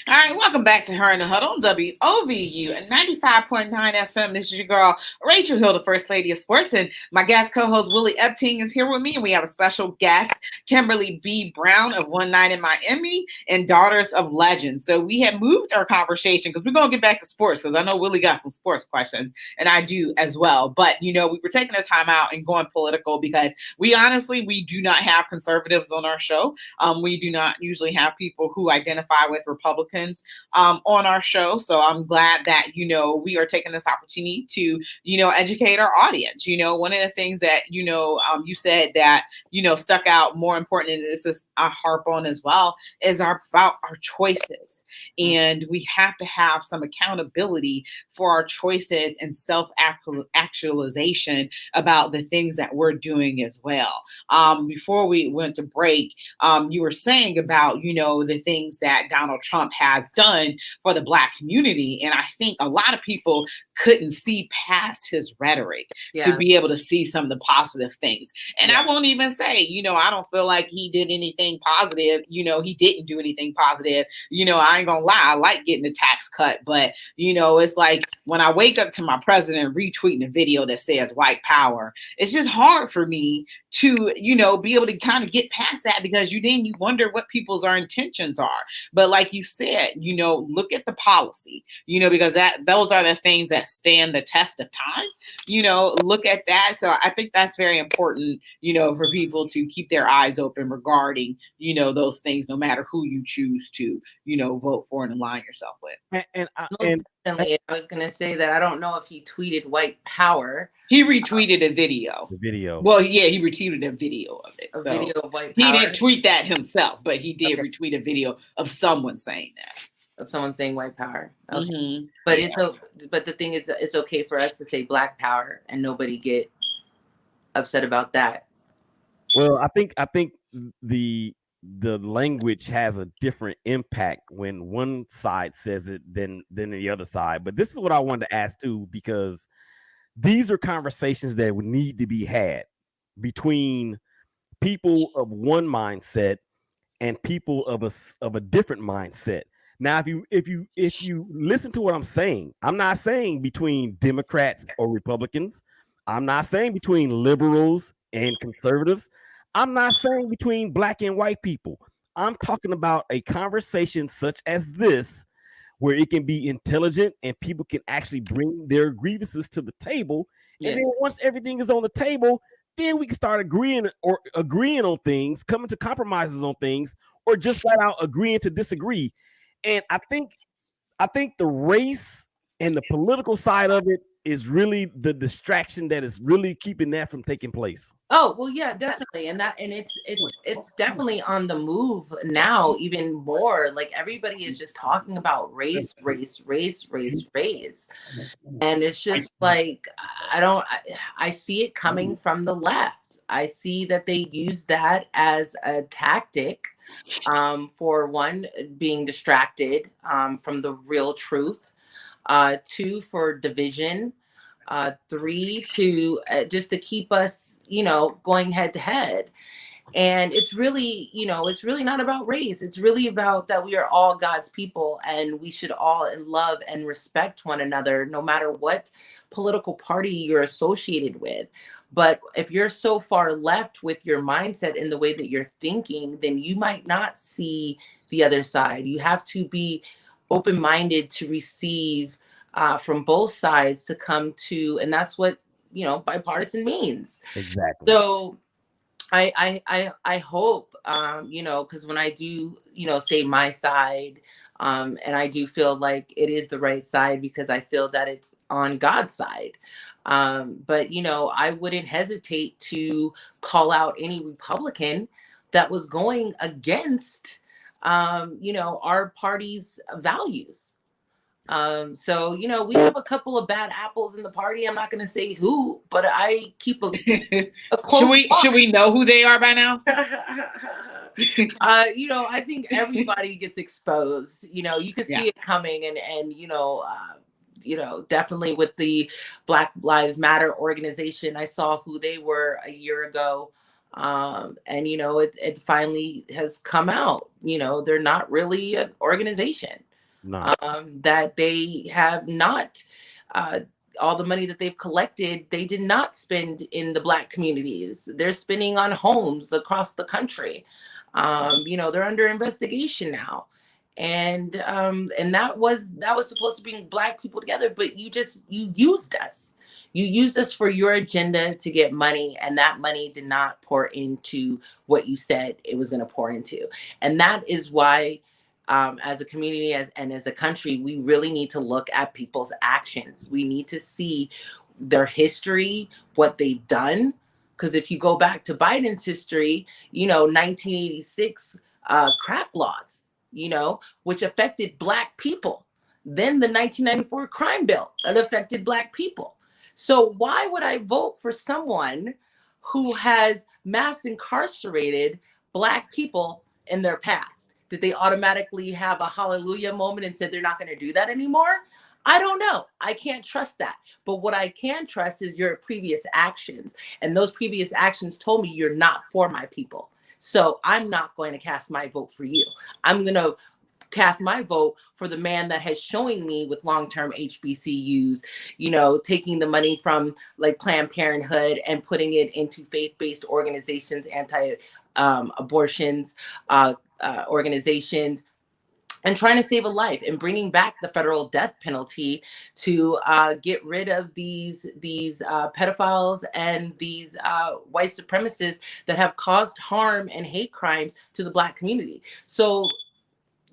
All right, welcome back to Her in the Huddle on WOVU at 95.9 FM. This is your girl, Rachel Hill, the First Lady of Sports, and my guest co-host, Willie Epting, is here with me, and we have a special guest, Kimberly B. Brown of One Night in Miami and Daughters of Legends. So we have moved our conversation, because we're going to get back to sports, because I know Willie got some sports questions, and I do as well. But, we were taking the time out and going political, because we do not have conservatives on our show. We do not usually have people who identify with Republicans on our show. So I'm glad that, we are taking this opportunity to, educate our audience. One of the things that, you said that, stuck out more important, and this is I harp on as well, is about our choices. And we have to have some accountability for our choices and self-actualization about the things that we're doing as well. Before we went to break, you were saying about, the things that Donald Trump has done for the Black community. And I think a lot of people couldn't see past his rhetoric to be able to see some of the positive things. And I won't even say, I don't feel like he did anything positive. He didn't do anything positive. I ain't gonna lie, I like getting the tax cut, but it's like when I wake up to my president retweeting a video that says white power, it's just hard for me to, be able to kind of get past that, because you wonder what people's intentions are. But like you said, look at the policy, because those are the things that stand the test of time. Look at that. So I think that's very important, for people to keep their eyes open regarding, those things, no matter who you choose to, vote for and align yourself with. And definitely, I was going to say that I don't know if he tweeted white power. He retweeted a video. The video. Well, yeah, he retweeted a video of it. A video of white He power. didn't tweet that himself, but he did retweet a video of someone saying that. Of someone saying white power. Okay. Mm-hmm. But but the thing is, it's okay for us to say Black power and nobody get upset about that. Well, I think the language has a different impact when one side says it than the other side. But this is what I wanted to ask too, because these are conversations that would need to be had between people of one mindset and people of a different mindset. Now, if you listen to what I'm saying, I'm not saying between Democrats or Republicans. I'm not saying between liberals and conservatives. I'm not saying between Black and white people. I'm talking about a conversation such as this, where it can be intelligent and people can actually bring their grievances to the table. Yes. And then once everything is on the table, then we can start agreeing on things, coming to compromises on things, or just flat out agreeing to disagree. And I think the race and the political side of it is really the distraction that is really keeping that from taking place. Oh, well, yeah, definitely. And it's definitely on the move now, even more. Like, everybody is just talking about race. And it's just like, I see it coming from the left. I see that they use that as a tactic, for one, being distracted from the real truth. 2, for division. 3, to just to keep us, going head to head. And it's really not about race. It's really about that we are all God's people, and we should all love and respect one another, no matter what political party you're associated with. But if you're so far left with your mindset and the way that you're thinking, then you might not see the other side. You have to be open-minded to receive from both sides to come to, and that's what bipartisan means. Exactly. So I hope because when I do say my side, and I do feel like it is the right side because I feel that it's on God's side. But I wouldn't hesitate to call out any Republican that was going against our party's values. So we have a couple of bad apples in the party. I'm not going to say who, but I keep a close. Should we know who they are by now? I think everybody gets exposed. You can see it coming, and definitely with the Black Lives Matter organization, I saw who they were a year ago. And, it finally has come out, they're not really an organization, No. that they have not, uh, all the money that they've collected, they did not spend in the Black communities. They're spending on homes across the country. They're under investigation now. And that was supposed to bring Black people together, but you used us. You used us for your agenda to get money, and that money did not pour into what you said it was going to pour into. And that is why, as a community, and as a country, we really need to look at people's actions. We need to see their history, what they've done. Because if you go back to Biden's history, 1986 crack laws, which affected Black people. Then the 1994 crime bill that affected Black people. So why would I vote for someone who has mass incarcerated Black people in their past? Did they automatically have a hallelujah moment and said they're not going to do that anymore? I don't know. I can't trust that. But what I can trust is your previous actions. And those previous actions told me you're not for my people. So I'm not going to cast my vote for you. I'm going to cast my vote for the man that has showing me with long-term HBCUs, taking the money from like Planned Parenthood and putting it into faith-based organizations, anti-abortions organizations, and trying to save a life and bringing back the federal death penalty to get rid of these pedophiles and these white supremacists that have caused harm and hate crimes to the Black community. So,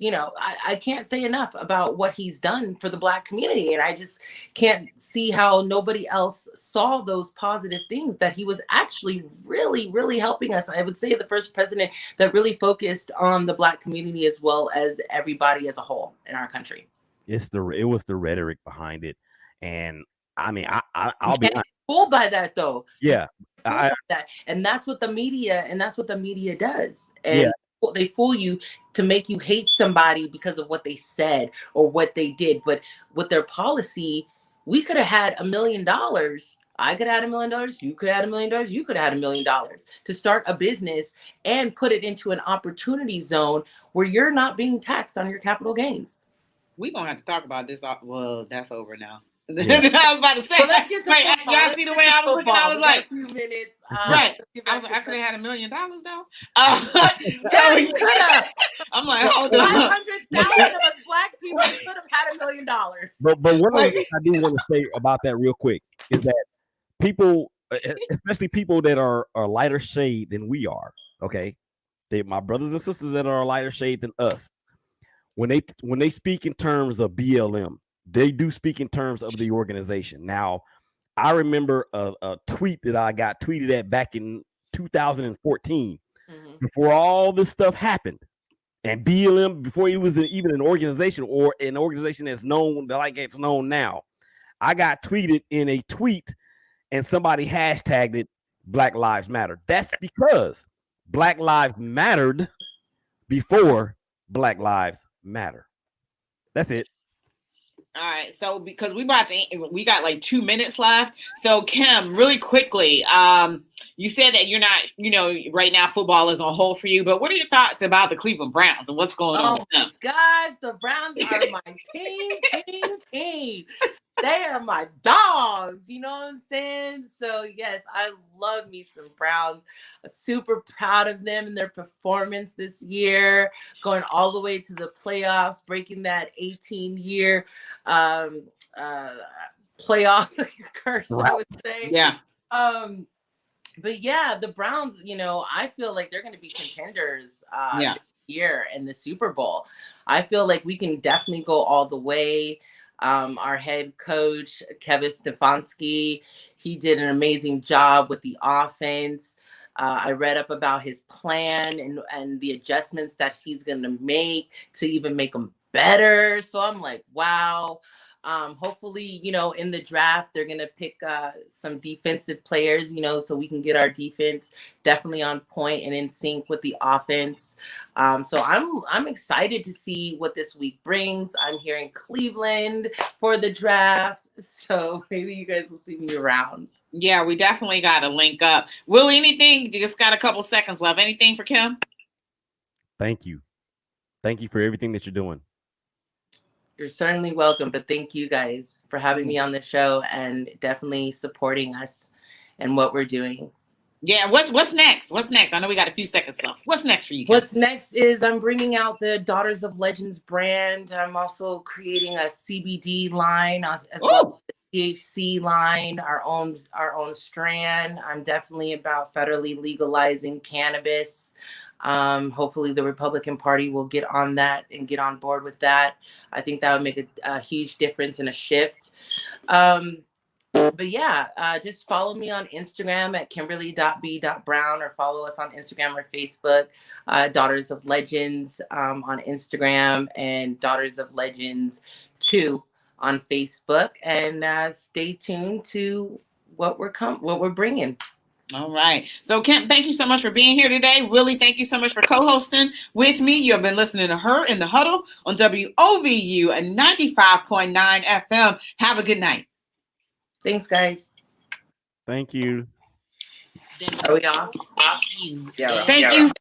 I can't say enough about what he's done for the Black community. And I just can't see how nobody else saw those positive things, that he was actually really, really helping us. I would say the first president that really focused on the Black community as well as everybody as a whole in our country. It was the rhetoric behind it. And I mean, I'll be honest. Fooled by that though. Yeah. And that's what the media does. And they fool you to make you hate somebody because of what they said or what they did. But with their policy, we could have had $1 million. I could have had $1 million. You could have had $1 million. You could have had $1 million to start a business and put it into an opportunity zone where you're not being taxed on your capital gains. We're going to have to talk about this. Well, that's over now. Yeah. I was about to say, y'all see the way I was looking? I was like, a few minutes. Right. I was like, I could have had $1 million though. I'm like, hold on. 500,000 of us Black people could have had $1 million. But one of the things I do want to say about that real quick is that people, especially people that are lighter shade than we are, okay, my brothers and sisters that are lighter shade than us, when they speak in terms of BLM, they do speak in terms of the organization. Now, I remember a tweet that I got tweeted at back in 2014, before all this stuff happened, and BLM, before it was even an organization or an organization that's known like it's known now. I got tweeted in a tweet, and somebody hashtagged it Black Lives Matter. That's because Black Lives mattered before Black Lives Matter. That's it. All right, so because we got like 2 minutes left. So Kim, really quickly, you said that you're not, right now football is on hold for you, but what are your thoughts about the Cleveland Browns and what's going on with them? Oh my gosh, the Browns are my team. They are my dogs, you know what I'm saying? So yes, I love me some Browns. I'm super proud of them and their performance this year, going all the way to the playoffs, breaking that 18-year playoff curse, I would say. Yeah. But yeah, the Browns, I feel like they're going to be contenders this year in the Super Bowl. I feel like we can definitely go all the way. Our head coach, Kevin Stefanski, he did an amazing job with the offense. I read up about his plan and the adjustments that he's going to make to even make them better. So I'm like, wow. Hopefully, in the draft, they're going to pick some defensive players, so we can get our defense definitely on point and in sync with the offense. So I'm excited to see what this week brings. I'm here in Cleveland for the draft, so maybe you guys will see me around. Yeah, we definitely got to link up. Will, anything? You just got a couple seconds left. Anything for Kim? Thank you. Thank you for everything that you're doing. You're certainly welcome, but thank you guys for having me on the show and definitely supporting us and what we're doing. Yeah, what's next? What's next? I know we got a few seconds left. What's next for you, Kim? What's next is I'm bringing out the Daughters of Legends brand. I'm also creating a CBD line as well as the THC line, our own strand. I'm definitely about federally legalizing cannabis. Hopefully the Republican Party will get on that and get on board with that. I think that would make a huge difference and a shift. But yeah, just follow me on Instagram at kimberly.b.brown or follow us on Instagram or Facebook, Daughters of Legends on Instagram and Daughters of Legends 2 on Facebook. And stay tuned to what we're bringing. All right. So, Kim, thank you so much for being here today. Willie, thank you so much for co-hosting with me. You have been listening to Her in the Huddle on WOVU at 95.9 FM. Have a good night. Thanks, guys. Thank you. Are we off? You. Yeah. Thank you so